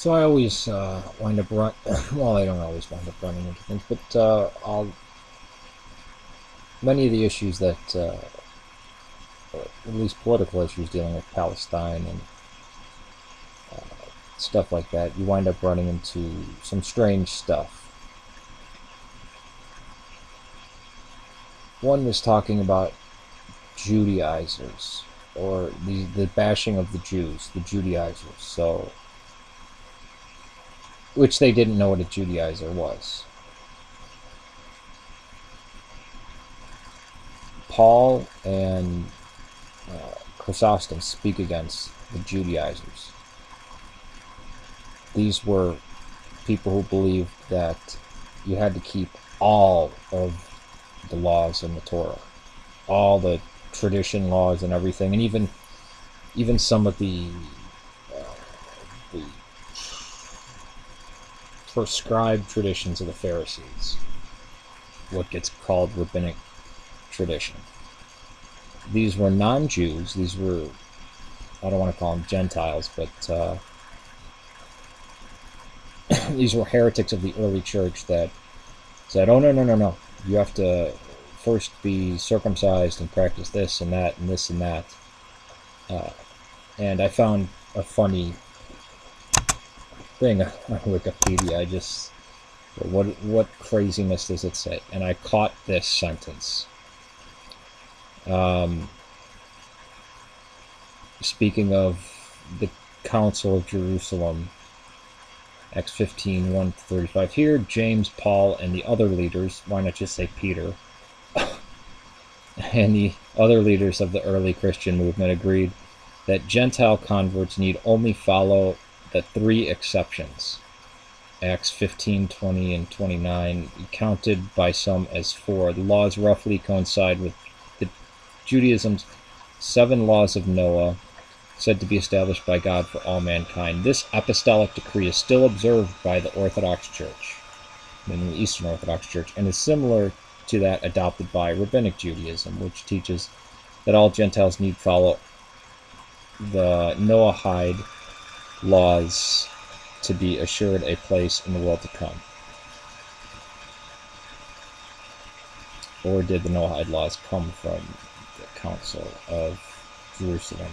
So I always wind up well, I don't always wind up running into things, but many of the issues that, at least political issues dealing with Palestine and stuff like that, you wind up running into some strange stuff. One was talking about Judaizers, or the bashing of the Jews, the Judaizers. So, which they didn't know what a Judaizer was. Paul and Chrysostom speak against the Judaizers. These were people who believed that you had to keep all of the laws in the Torah, all the tradition laws and everything, and even some of the prescribed traditions of the Pharisees, what gets called rabbinic tradition. These were non-Jews. These were, I don't want to call them Gentiles, but these were heretics of the early church that said, oh, no, no, no, no. You have to first be circumcised and practice this and that and this and that. And I found a funny thing on Wikipedia. I just, what craziness does it say? And I caught this sentence. Speaking of the Council of Jerusalem, Acts 15, 1-35. Here, James, Paul, and the other leaders, why not just say Peter, and the other leaders of the early Christian movement agreed that Gentile converts need only follow the three exceptions. Acts 15, 20, and 29, counted by some as 4. The laws roughly coincide with the Judaism's 7 laws of Noah, said to be established by God for all mankind. This apostolic decree is still observed by the Orthodox Church, meaning the Eastern Orthodox Church, and is similar to that adopted by Rabbinic Judaism, which teaches that all Gentiles need follow the Noahide laws to be assured a place in the world to come. Or did the Noahide laws come from the Council of Jerusalem?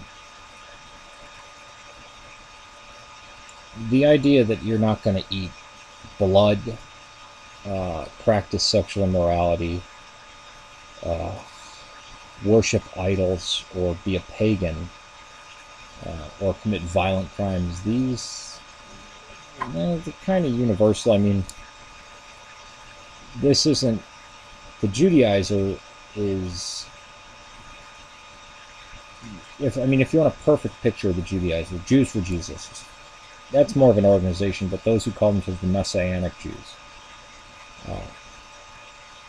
The idea that you're not going to eat blood, practice sexual immorality, worship idols, or be a pagan, or commit violent crimes, these, they're kind of universal. I mean, this isn't, the Judaizer is, if you want a perfect picture of the Judaizer, Jews for Jesus, that's more of an organization, but those who call themselves the Messianic Jews.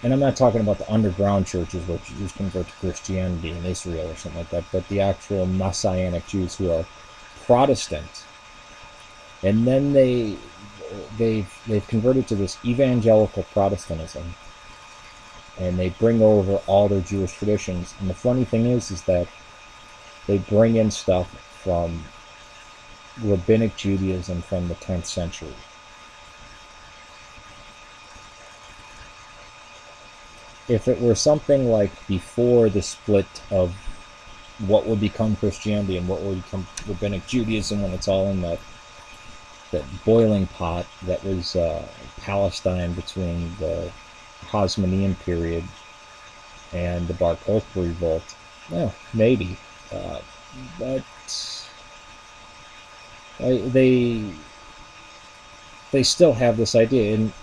And I'm not talking about the underground churches where Jews convert to Christianity in Israel or something like that, but the actual Messianic Jews who are Protestant. And then they've converted to this evangelical Protestantism, and they bring over all their Jewish traditions. And the funny thing is that they bring in stuff from Rabbinic Judaism from the 10th century. If it were something like before the split of what would become Christianity and what would become Rabbinic Judaism, when it's all in that boiling pot that was Palestine between the Hasmonean period and the Bar Kokhba revolt, well, maybe. But they still have this idea, and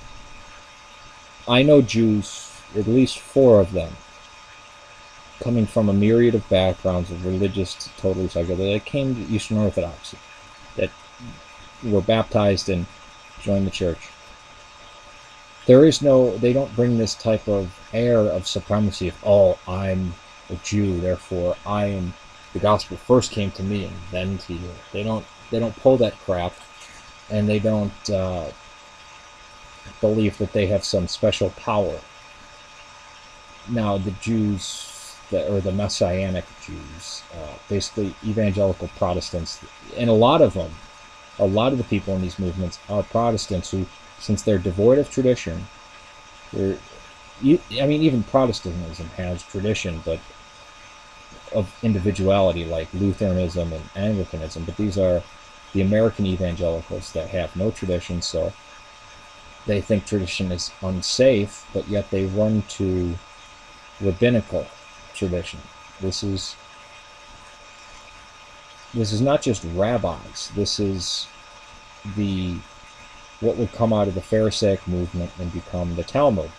I know Jews, at least 4 of them, coming from a myriad of backgrounds, of religious to totally secular, that came to Eastern Orthodoxy, that were baptized and joined the church. They don't bring this type of air of supremacy of, oh, I'm a Jew, therefore the gospel first came to me and then to you. They don't pull that crap, and they don't believe that they have some special power. Now, the Jews, or the Messianic Jews, basically evangelical Protestants, and a lot of them a lot of the people in these movements are Protestants who, since they're devoid of tradition, I mean, even Protestantism has tradition, but of individuality, like Lutheranism and Anglicanism. But these are the American evangelicals that have no tradition, so they think tradition is unsafe, but yet they run to rabbinical tradition. This is not just rabbis. This is what would come out of the Pharisaic movement and become the Talmud.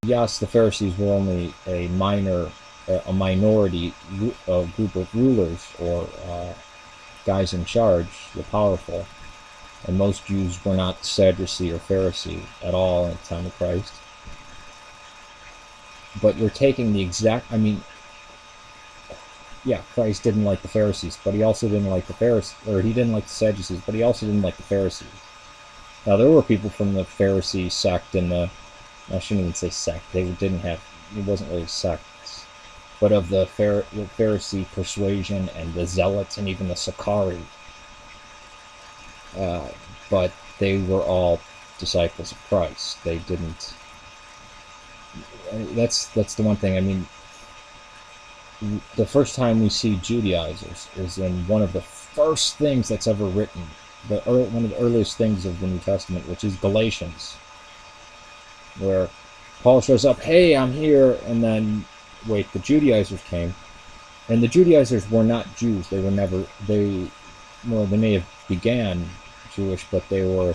Yes, the Pharisees were only a minority group of rulers or guys in charge, the powerful, and most Jews were not Sadducee or Pharisee at all in the time of Christ. But you're taking the exact, I mean, yeah, Christ didn't like the Pharisees, but he also didn't like the Pharisees, or he didn't like the Sadducees, but he also didn't like the Pharisees. Now, there were people from the Pharisee sect and I shouldn't even say sect, it wasn't really sects, but of the Pharisee persuasion and the Zealots and even the Sicarii. But they were all disciples of Christ. They didn't. That's the one thing. I mean, the first time we see Judaizers is in one of the first things that's ever written, one of the earliest things of the New Testament, which is Galatians, where Paul shows up, hey, I'm here, and then, wait, the Judaizers came, and the Judaizers were not Jews. They may have began Jewish, but they were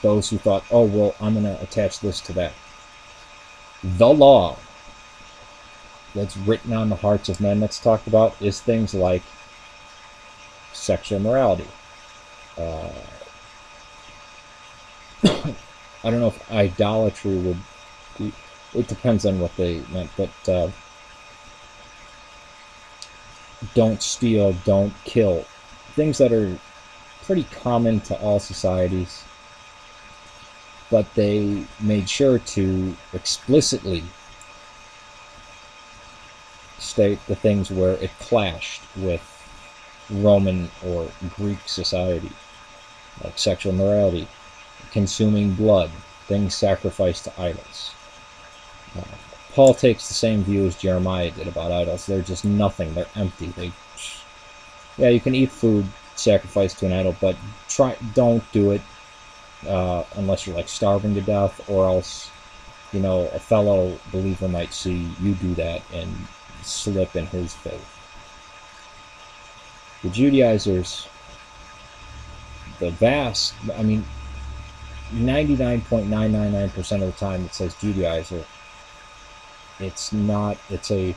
those who thought, oh, well, I'm going to attach this to that. The law that's written on the hearts of men that's talked about is things like sexual morality. I don't know if idolatry would be, it depends on what they meant, but don't steal, don't kill. Things that are pretty common to all societies, but they made sure to explicitly state the things where it clashed with Roman or Greek society, like sexual morality, consuming blood, things sacrificed to idols. Paul takes the same view as Jeremiah did about idols. They're just nothing. They're empty. Yeah, you can eat food sacrificed to an idol, but don't do it unless you're like starving to death, or else, a fellow believer might see you do that and slip in his faith. The Judaizers, 99.999% of the time it says Judaizer. It's a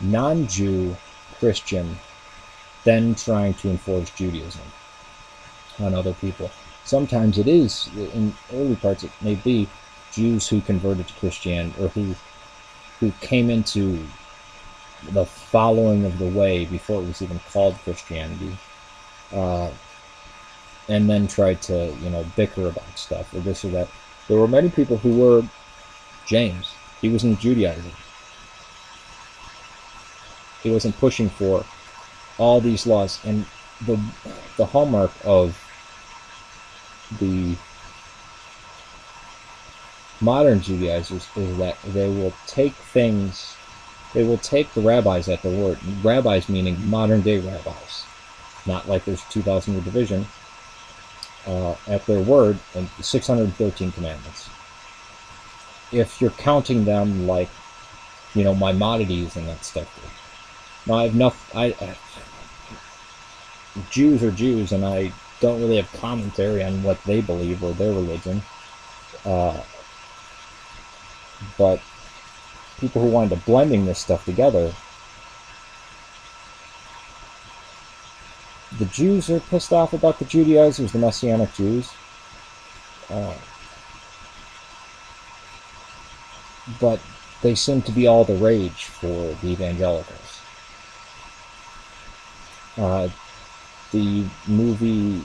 non-Jew Christian then trying to enforce Judaism on other people. Sometimes it is, in early parts, it may be Jews who converted to Christianity, or who came into the following of the way before it was even called Christianity, and then tried to, bicker about stuff or this or that. There were many people who were James. He wasn't Judaizing. He wasn't pushing for all these laws. And the hallmark of the modern Judaizers is that they will take the rabbis at their word. Rabbis meaning modern day rabbis. Not like there's 2,000-year division. At their word, and 613 commandments. If you're counting them like, Maimonides and that stuff. Now Jews are Jews, and I don't really have commentary on what they believe or their religion. But people who wind up blending this stuff together, the Jews are pissed off about the Judaizers, the Messianic Jews. But they seem to be all the rage for the evangelicals. The movie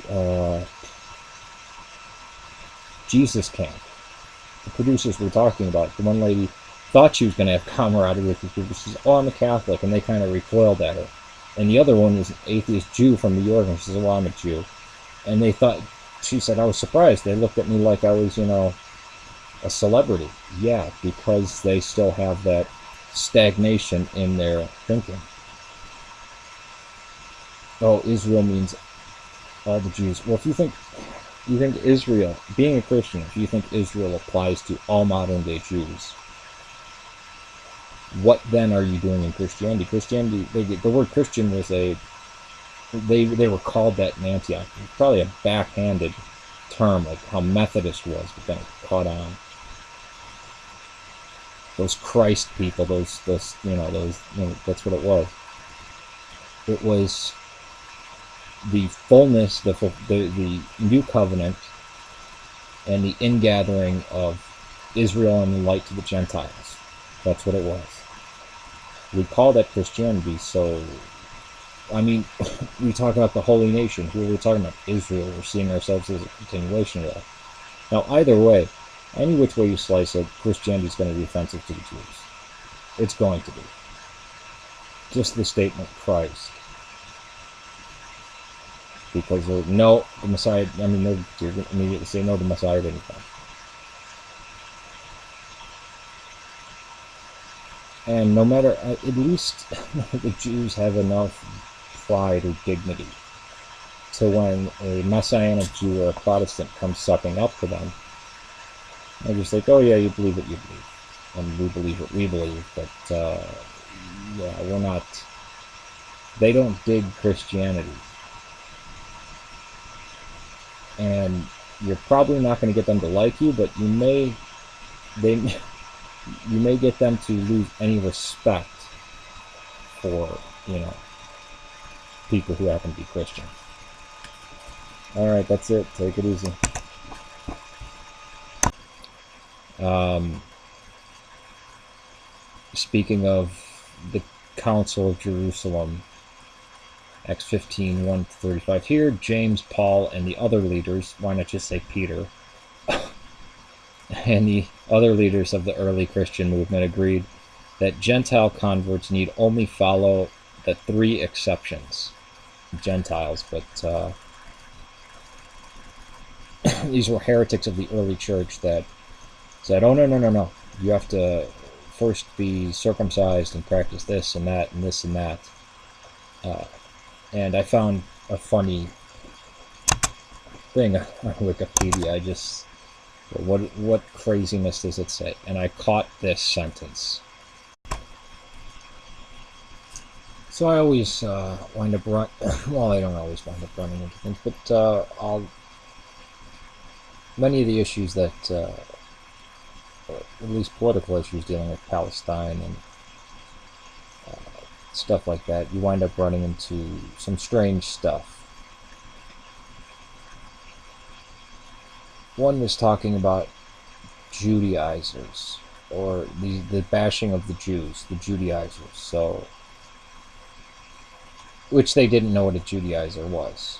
Jesus Camp, the producers were talking about it. The one lady thought she was going to have camaraderie with the people. She says, oh, I'm a Catholic, and they kind of recoiled at her. And the other one was an atheist Jew from New York, and she said, well, I'm a Jew. And they thought, she said, I was surprised. They looked at me like I was, a celebrity. Yeah, because they still have that stagnation in their thinking. Oh, Israel means all the Jews. Well, if you think Israel, being a Christian, if you think Israel applies to all modern day Jews, what then are you doing in Christianity? Christianity, the word Christian was they were called that in Antioch. Probably a backhanded term, like how Methodist was, but then it caught on. Those Christ people, those that's what it was. It was the fullness, the new covenant, and the ingathering of Israel and the light to the Gentiles. That's what it was. We call that Christianity. So, I mean, we talk about the holy nation. Here we're talking about Israel. We're seeing ourselves as a continuation of that. Now, either way, any which way you slice it, Christianity is going to be offensive to the Jews. It's going to be. Just the statement Christ. Because no, the Messiah, I mean, you're going to immediately say, no, the Messiah didn't come. And no matter, at least the Jews have enough pride or dignity to when a Messianic Jew or a Protestant comes sucking up to them, they're just like, oh yeah, you believe what you believe. And we believe what we believe, but yeah, we're not, they don't dig Christianity. And you're probably not going to get them to like you, but you may get them to lose any respect for, people who happen to be Christian. Alright, that's it. Take it easy. Speaking of the Council of Jerusalem, Acts 15, 1-35. Here, James, Paul, and the other leaders, why not just say Peter, and the other leaders of the early Christian movement agreed that Gentile converts need only follow the three exceptions. Gentiles, but these were heretics of the early church that said, oh, no. You have to first be circumcised and practice this and that and this and that. And I found a funny thing on Wikipedia. What craziness does it say? And I caught this sentence. So I always wind up well, I don't always wind up running into things, but many of the issues that, at least political issues dealing with Palestine and stuff like that, you wind up running into some strange stuff. One was talking about Judaizers, or the bashing of the Jews, the Judaizers. So, which they didn't know what a Judaizer was.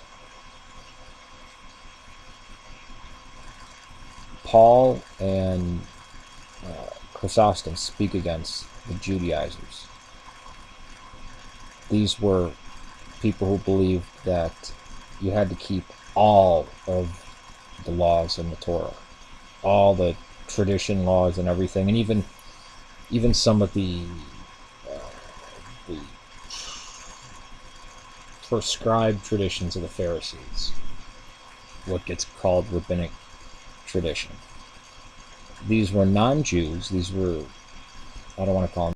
Paul and Chrysostom speak against the Judaizers. These were people who believed that you had to keep all of the laws in the Torah, all the tradition laws and everything, and even some of the prescribed traditions of the Pharisees, what gets called rabbinic tradition. These were non-Jews. These were, I don't want to call them